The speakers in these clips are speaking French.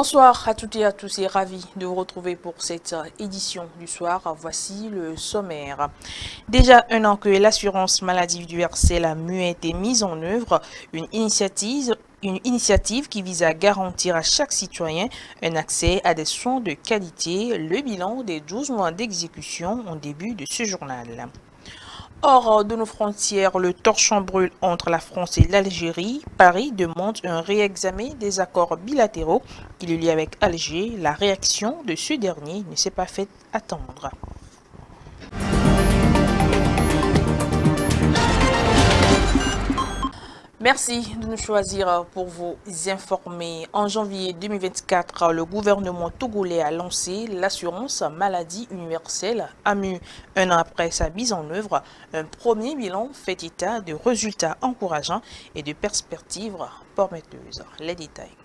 Bonsoir à toutes et à tous et ravi de vous retrouver pour cette édition du soir. Voici le sommaire. Déjà un an que l'assurance maladie universelle AMU a été mise en œuvre, une initiative qui vise à garantir à chaque citoyen un accès à des soins de qualité. Le bilan des 12 mois d'exécution en début de ce journal. Hors de nos frontières, le torchon brûle entre la France et l'Algérie. Paris demande un réexamen des accords bilatéraux qui le lient avec Alger. La réaction de ce dernier ne s'est pas fait attendre. Merci de nous choisir pour vous informer. En janvier 2024, le gouvernement togolais a lancé l'assurance maladie universelle AMU. Un an après sa mise en œuvre, un premier bilan fait état de résultats encourageants et de perspectives prometteuses. Les détails.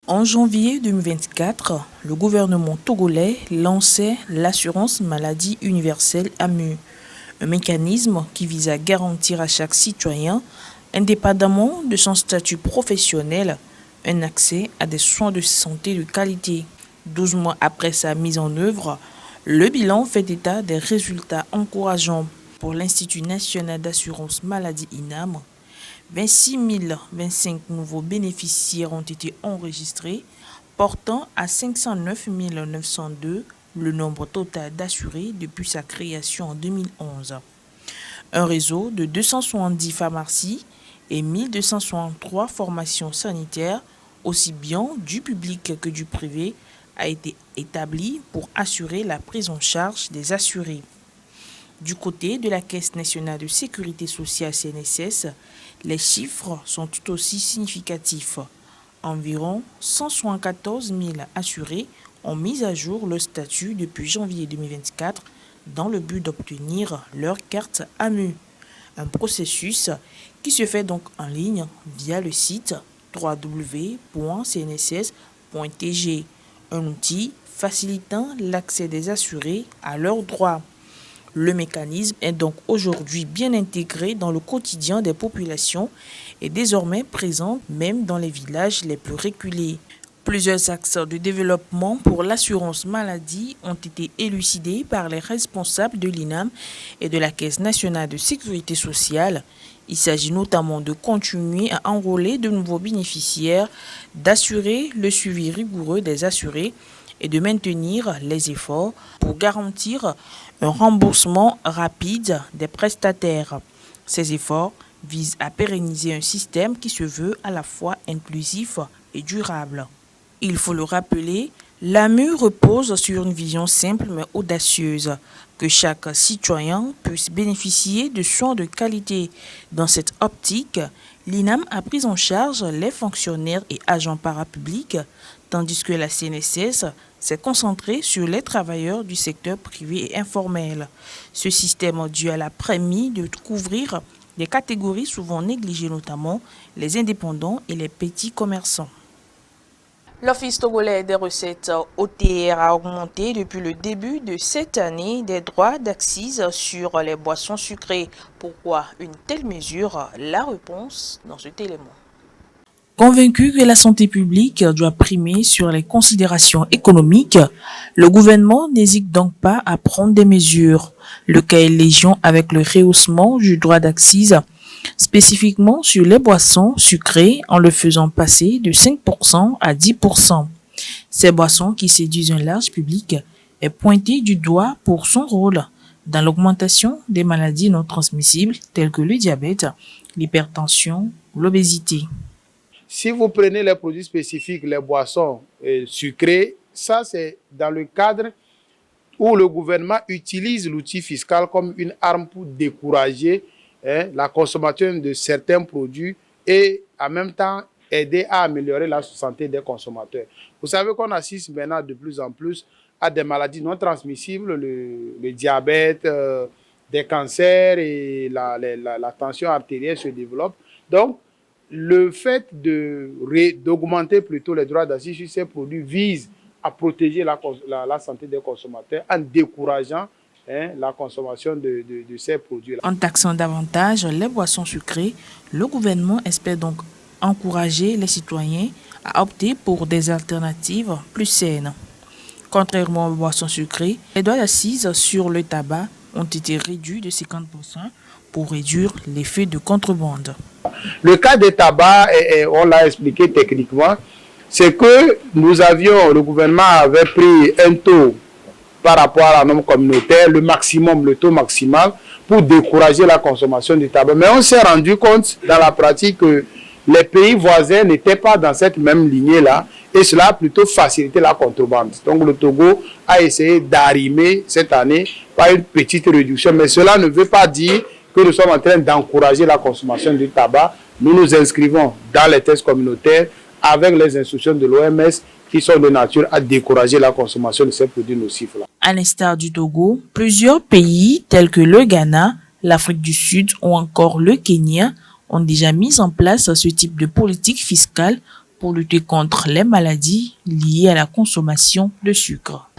En janvier 2024, le gouvernement togolais lançait l'assurance maladie universelle AMU, un mécanisme qui vise à garantir à chaque citoyen, indépendamment de son statut professionnel, un accès à des soins de santé de qualité. 12 mois après sa mise en œuvre, le bilan fait état des résultats encourageants pour l'Institut national d'assurance maladie INAM. 26 025 nouveaux bénéficiaires ont été enregistrés, portant à 509 902 le nombre total d'assurés depuis sa création en 2011. Un réseau de 270 pharmacies et 1263 formations sanitaires, aussi bien du public que du privé, a été établi pour assurer la prise en charge des assurés. Du côté de la Caisse nationale de sécurité sociale CNSS, les chiffres sont tout aussi significatifs. Environ 174 000 assurés ont mis à jour leur statut depuis janvier 2024 dans le but d'obtenir leur carte AMU. Un processus qui se fait donc en ligne via le site www.cnss.tg, un outil facilitant l'accès des assurés à leurs droits. Le mécanisme est donc aujourd'hui bien intégré dans le quotidien des populations et désormais présent même dans les villages les plus reculés. Plusieurs axes de développement pour l'assurance maladie ont été élucidés par les responsables de l'INAM et de la Caisse nationale de sécurité sociale. Il s'agit notamment de continuer à enrôler de nouveaux bénéficiaires, d'assurer le suivi rigoureux des assurés et de maintenir les efforts pour garantir un remboursement rapide des prestataires. Ces efforts visent à pérenniser un système qui se veut à la fois inclusif et durable. Il faut le rappeler, l'AMU repose sur une vision simple mais audacieuse, que chaque citoyen puisse bénéficier de soins de qualité. Dans cette optique, l'INAM a pris en charge les fonctionnaires et agents parapublics, tandis que la CNSS s'est concentrée sur les travailleurs du secteur privé et informel. Ce système dual a permis de couvrir des catégories souvent négligées, notamment les indépendants et les petits commerçants. L'Office togolais des recettes OTR a augmenté depuis le début de cette année des droits d'accise sur les boissons sucrées. Pourquoi une telle mesure? La réponse dans cet élément. Convaincu que la santé publique doit primer sur les considérations économiques, le gouvernement n'hésite donc pas à prendre des mesures. Le cas est légion avec le rehaussement du droit d'accise spécifiquement sur les boissons sucrées en le faisant passer de 5% à 10%. Ces boissons qui séduisent un large public est pointé du doigt pour son rôle dans l'augmentation des maladies non transmissibles telles que le diabète, l'hypertension ou l'obésité. Si vous prenez les produits spécifiques, les boissons sucrées, ça c'est dans le cadre où le gouvernement utilise l'outil fiscal comme une arme pour décourager la consommation de certains produits et en même temps aider à améliorer la santé des consommateurs. Vous savez qu'on assiste maintenant de plus en plus à des maladies non transmissibles, le diabète, des cancers et la tension artérielle se développe. Donc, le fait d'augmenter plutôt les droits d'accise sur ces produits vise à protéger la santé des consommateurs en décourageant la consommation de ces produits-là. En taxant davantage les boissons sucrées, le gouvernement espère donc encourager les citoyens a opté pour des alternatives plus saines. Contrairement aux boissons sucrées, les droits d'assises sur le tabac ont été réduits de 50% pour réduire l'effet de contrebande. Le cas des tabacs, on l'a expliqué techniquement, c'est que le gouvernement avait pris un taux par rapport à la norme communautaire, le taux maximal, pour décourager la consommation du tabac. Mais on s'est rendu compte dans la pratique que les pays voisins n'étaient pas dans cette même lignée-là, et cela a plutôt facilité la contrebande. Donc le Togo a essayé d'arrimer cette année par une petite réduction, mais cela ne veut pas dire que nous sommes en train d'encourager la consommation du tabac. Nous nous inscrivons dans les tests communautaires avec les instructions de l'OMS qui sont de nature à décourager la consommation de ces produits nocifs-là. À l'instar du Togo, plusieurs pays tels que le Ghana, l'Afrique du Sud ou encore le Kenya ont déjà mis en place ce type de politique fiscale pour lutter contre les maladies liées à la consommation de sucre.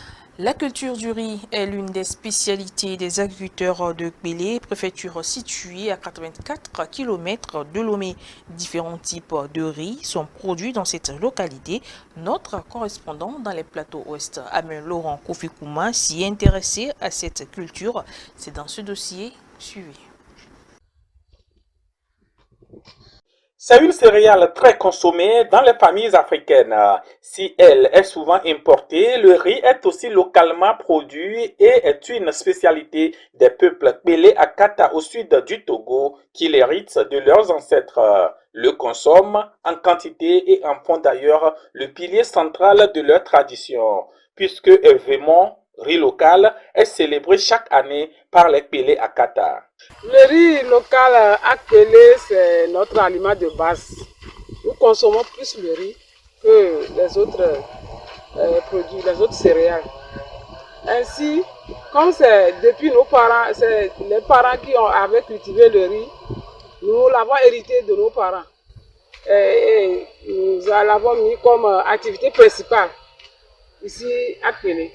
La culture du riz est l'une des spécialités des agriculteurs de Kpélé, préfecture située à 84 km de Lomé. Différents types de riz sont produits dans cette localité. Notre correspondant dans les plateaux ouest, Amin Laurent Kofi-Kouma, s'y est intéressé à cette culture. C'est dans ce dossier, suivi. C'est une céréale très consommée dans les familles africaines. Si elle est souvent importée, le riz est aussi localement produit et est une spécialité des peuples Kpélé Akata au sud du Togo qui l'héritent de leurs ancêtres. Le consomment en quantité et en font d'ailleurs le pilier central de leur tradition, puisque événement riz local est célébré chaque année par les Kpélé Akata. Le riz local à Kpélé, c'est notre aliment de base. Nous consommons plus le riz que les autres produits, les autres céréales. Ainsi, comme c'est depuis nos parents, c'est les parents qui avaient cultivé le riz, nous l'avons hérité de nos parents. Et nous l'avons mis comme activité principale ici à Kpélé.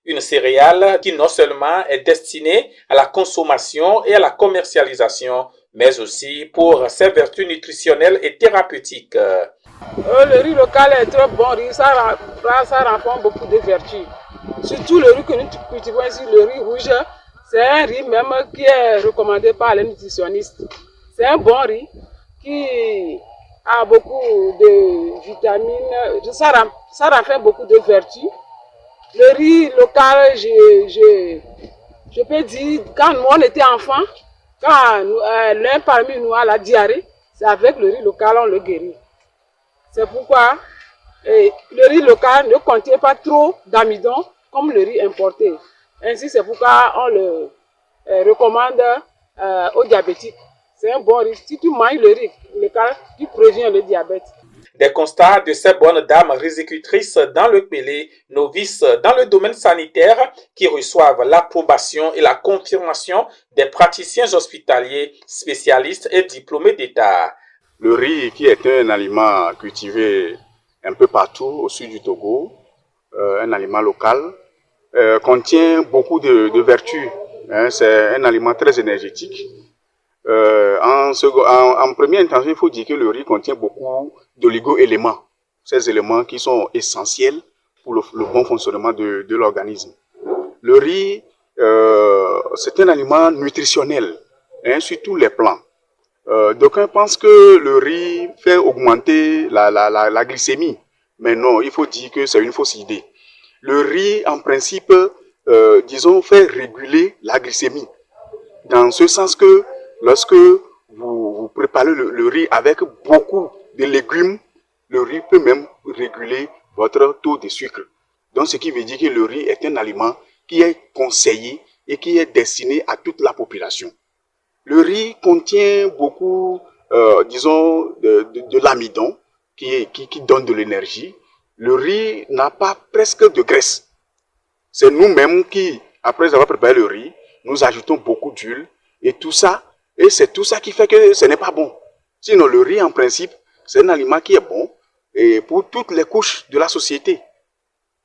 Une céréale qui non seulement est destinée à la consommation et à la commercialisation, mais aussi pour ses vertus nutritionnelles et thérapeutiques. Le riz local est très bon riz, ça renforce beaucoup de vertus. Surtout le riz que nous cultivons ici, le riz rouge, c'est un riz même qui est recommandé par les nutritionnistes. C'est un bon riz qui a beaucoup de vitamines, ça renferme beaucoup de vertus. Le riz local, je peux dire, quand nous on était enfants, quand l'un parmi nous a la diarrhée, c'est avec le riz local on le guérit. C'est pourquoi le riz local ne contient pas trop d'amidon comme le riz importé. Ainsi, c'est pourquoi on le recommande aux diabétiques. C'est un bon riz. Si tu manges le riz local, tu préviens le diabète. Des constats de ces bonnes dames rizicultrices dans le Kpélé, novices dans le domaine sanitaire, qui reçoivent l'approbation et la confirmation des praticiens hospitaliers, spécialistes et diplômés d'État. Le riz, qui est un aliment cultivé un peu partout au sud du Togo, un aliment local, contient beaucoup de vertus. C'est un aliment très énergétique. En première intention, il faut dire que le riz contient beaucoup d'oligo-éléments. Ces éléments qui sont essentiels pour le bon fonctionnement de l'organisme. Le riz, c'est un aliment nutritionnel, sur tous les plans. D'aucuns pensent que le riz fait augmenter la glycémie. Mais non, il faut dire que c'est une fausse idée. Le riz, en principe, fait réguler la glycémie. Dans ce sens que lorsque vous préparez le riz avec beaucoup de légumes, le riz peut même réguler votre taux de sucre. Donc, ce qui veut dire que le riz est un aliment qui est conseillé et qui est destiné à toute la population. Le riz contient beaucoup, de l'amidon qui donne de l'énergie. Le riz n'a pas presque de graisse. C'est nous-mêmes qui, après avoir préparé le riz, nous ajoutons beaucoup d'huile et tout ça. Et c'est tout ça qui fait que ce n'est pas bon. Sinon, le riz, en principe, c'est un aliment qui est bon et pour toutes les couches de la société.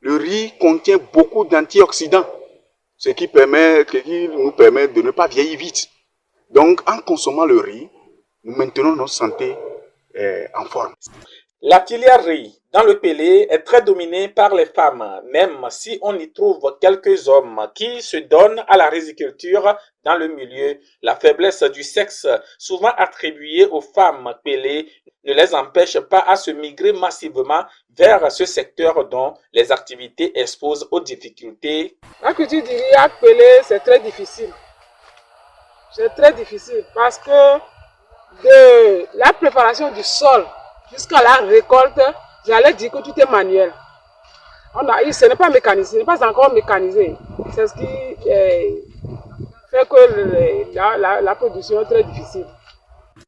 Le riz contient beaucoup d'antioxydants, ce qui nous permet de ne pas vieillir vite. Donc, en consommant le riz, nous maintenons notre santé en forme. La filière riz dans le Pelé est très dominée par les femmes, même si on y trouve quelques hommes qui se donnent à la riziculture dans le milieu. La faiblesse du sexe, souvent attribuée aux femmes Pelé, ne les empêche pas à se migrer massivement vers ce secteur dont les activités exposent aux difficultés. La culture du riz à Pelé, c'est très difficile. C'est très difficile parce que de la préparation du sol jusqu'à la récolte, j'allais dire que tout est manuel. Ce n'est pas mécanisé, ce n'est pas encore mécanisé. C'est ce qui fait que la production est très difficile.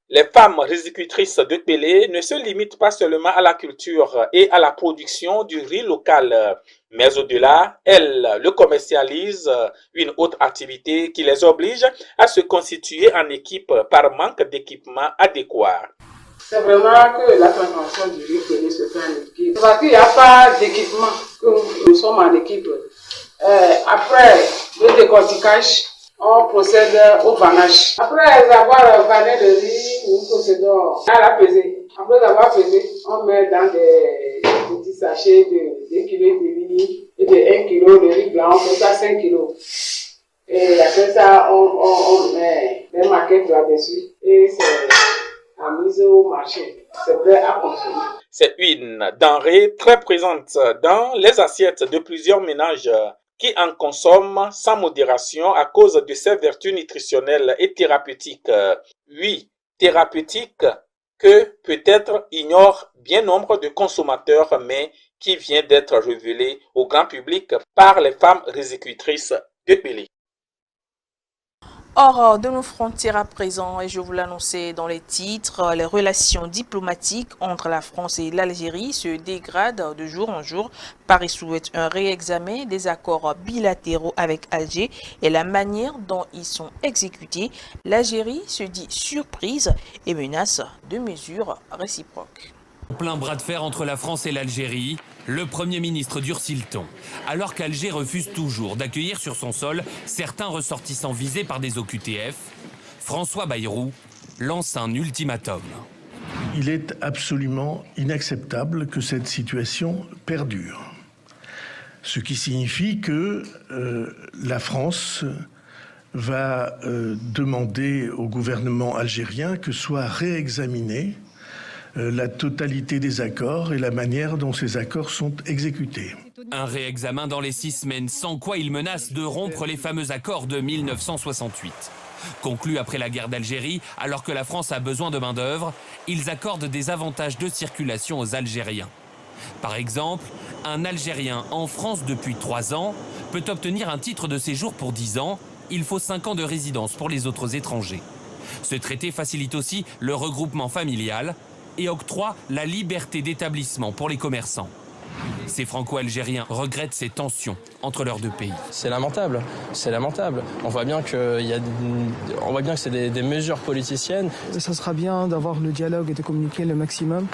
Les femmes rizicultrices de Pelé ne se limitent pas seulement à la culture et à la production du riz local, mais au-delà, elles le commercialisent, une autre activité qui les oblige à se constituer en équipe par manque d'équipement adéquat. C'est vraiment que la transformation du riz Pelé se fait en équipe. Parce qu'il n'y a pas d'équipement, que nous sommes en équipe. Après le décortiquage, on procède au vannage. Après avoir vanné le riz, nous procédons à la pesée. Après avoir pesé, on met dans des petits sachets de 2 kg de riz et de 1 kg de riz blanc, on fait ça 5 kg. Et après ça, on met des maquettes là-dessus et c'est à mise au marché. C'est prêt à consommer. C'est une denrée très présente dans les assiettes de plusieurs ménages qui en consomment sans modération à cause de ses vertus nutritionnelles et thérapeutiques. Oui, thérapeutiques que peut-être ignorent bien nombre de consommateurs, mais qui vient d'être révélé au grand public par les femmes rizicultrices de Pelé. Hors de nos frontières à présent, et je vous l'annonçais dans les titres, les relations diplomatiques entre la France et l'Algérie se dégradent de jour en jour. Paris souhaite un réexamen des accords bilatéraux avec Alger et la manière dont ils sont exécutés. L'Algérie se dit surprise et menace de mesures réciproques. Plein bras de fer entre la France et l'Algérie, le Premier ministre durcit le ton. Alors qu'Alger refuse toujours d'accueillir sur son sol certains ressortissants visés par des OQTF, François Bayrou lance un ultimatum. Il est absolument inacceptable que cette situation perdure. Ce qui signifie que la France va demander au gouvernement algérien que soit réexaminée la totalité des accords et la manière dont ces accords sont exécutés. Un réexamen dans les 6 semaines, sans quoi il menace de rompre les fameux accords de 1968. Conclus après la guerre d'Algérie, alors que la France a besoin de main-d'œuvre, ils accordent des avantages de circulation aux Algériens. Par exemple, un Algérien en France depuis 3 ans peut obtenir un titre de séjour pour 10 ans. Il faut 5 ans de résidence pour les autres étrangers. Ce traité facilite aussi le regroupement familial et octroie la liberté d'établissement pour les commerçants. Ces Franco-Algériens regrettent ces tensions entre leurs deux pays. C'est lamentable, c'est lamentable. On voit bien que c'est des mesures politiciennes. Ça sera bien d'avoir le dialogue et de communiquer le maximum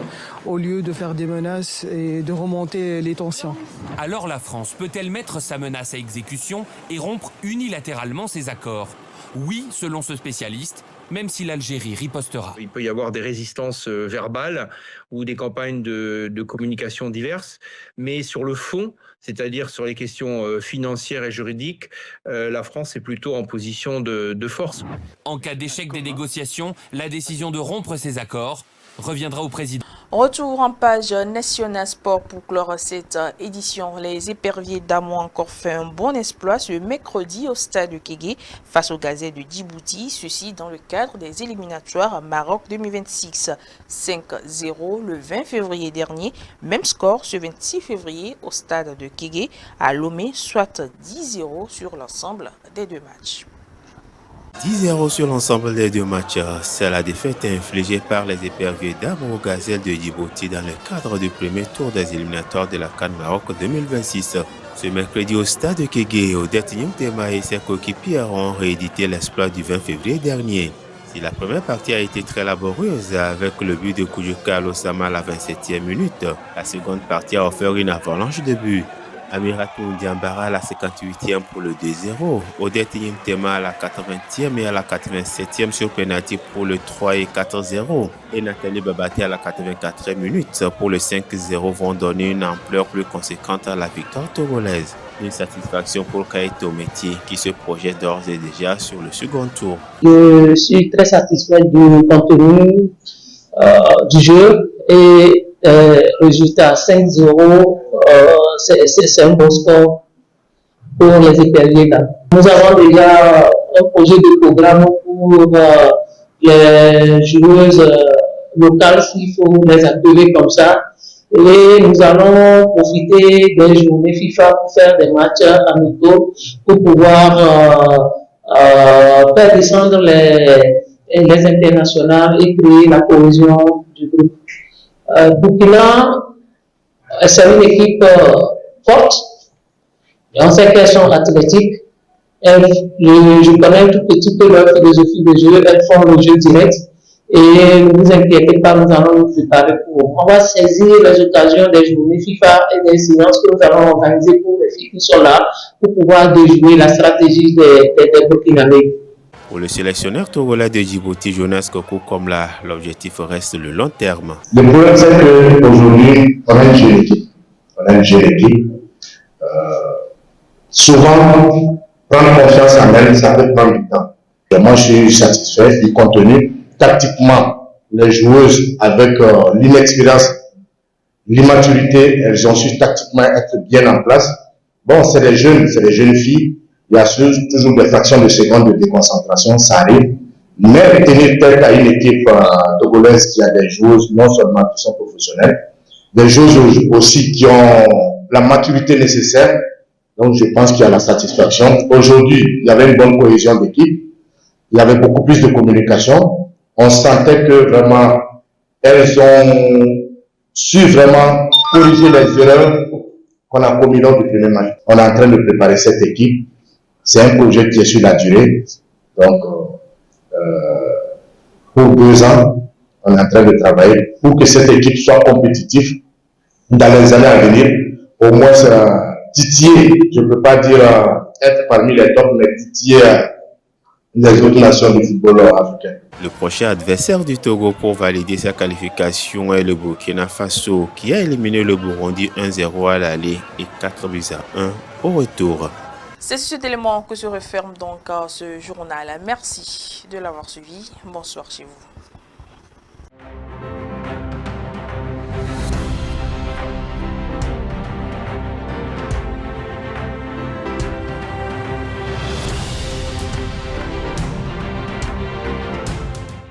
au lieu de faire des menaces et de remonter les tensions. Alors la France peut-elle mettre sa menace à exécution et rompre unilatéralement ces accords? Oui, selon ce spécialiste, même si l'Algérie ripostera. Il peut y avoir des résistances verbales ou des campagnes de communication diverses, mais sur le fond, c'est-à-dire sur les questions financières et juridiques, la France est plutôt en position de force. En cas d'échec des négociations, la décision de rompre ces accords reviendra au président. Retour en page National Sport pour clore cette édition. Les éperviers d'Amo ont encore fait un bon exploit ce mercredi au stade de Kégué face aux Gazelles de Djibouti. Ceci dans le cadre des éliminatoires Maroc 2026. 5-0 le 20 février dernier. Même score ce 26 février au stade de Kégué à Lomé, soit 10-0 sur l'ensemble des 2 matchs. 10-0 sur l'ensemble des 2 matchs, c'est la défaite infligée par les éperviers d'Amo aux Gazelles de Djibouti dans le cadre du premier tour des éliminatoires de la CAN Maroc 2026. Ce mercredi au stade de Kégué, Odette Nyumtema et ses coéquipiers ont réédité l'exploit du 20 février dernier. Si la première partie a été très laborieuse avec le but de Koudjouka Al-Osama à la 27e minute, la seconde partie a offert une avalanche de buts. Amiratou Ndiambara à la 58e pour le 2-0. Odette Yimtema à la 80e et à la 87e sur penalty pour le 3 et 4-0. Et Nathalie Babaté à la 84e minute pour le 5-0 vont donner une ampleur plus conséquente à la victoire togolaise. Une satisfaction pour Kaito Métier qui se projette d'ores et déjà sur le second tour. Je suis très satisfait du contenu du jeu et résultat 5-0, c'est un bon score pour les éperviers là. Nous avons déjà un projet de programme pour les joueuses locales, s'il faut les appeler comme ça. Et nous allons profiter des journées FIFA pour faire des matchs amicaux pour pouvoir faire descendre les internationales et créer la cohésion du groupe. Burkina, c'est une équipe forte. On sait qu'elles sont athlétiques. Je connais un tout petit peu leur philosophie de jeu. Elles font le jeu direct. Et ne vous inquiétez pas, nous allons nous préparer pour. On va saisir les occasions des journées FIFA et des séances que nous allons organiser pour les filles qui sont là pour pouvoir déjouer la stratégie des Burkinabés. Pour le sélectionneur togolais de Djibouti, Jonas Kokou, comme là, l'objectif reste le long terme. Le problème, c'est qu'aujourd'hui, on a une jeune équipe. Souvent, prendre confiance en elle, ça peut prendre du temps. Et moi, je suis satisfait du contenu. Tactiquement, les joueuses avec l'inexpérience, l'immaturité, elles ont su tactiquement être bien en place. Bon, c'est des jeunes filles. Il y a toujours des fractions de secondes de déconcentration, ça arrive. Mais tenir tête à une équipe togolaise qui a des joueuses non seulement qui sont professionnelles, des joueuses aussi qui ont la maturité nécessaire. Donc je pense qu'il y a la satisfaction. Aujourd'hui, il y avait une bonne cohésion d'équipe. Il y avait beaucoup plus de communication. On sentait que vraiment, elles ont su vraiment corriger les erreurs qu'on a commises lors du premier match. On est en train de préparer cette équipe. C'est un projet qui est sur la durée. Donc, pour 2 ans, on est en train de travailler pour que cette équipe soit compétitive dans les années à venir. Au moins, titiller, je ne peux pas dire être parmi les tops, mais titiller les autres nations du football africain. Le prochain adversaire du Togo pour valider sa qualification est le Burkina Faso, qui a éliminé le Burundi 1-0 à l'aller et 4-1 au retour. C'est sur cet élément que se referme donc ce journal. Merci de l'avoir suivi. Bonsoir chez vous.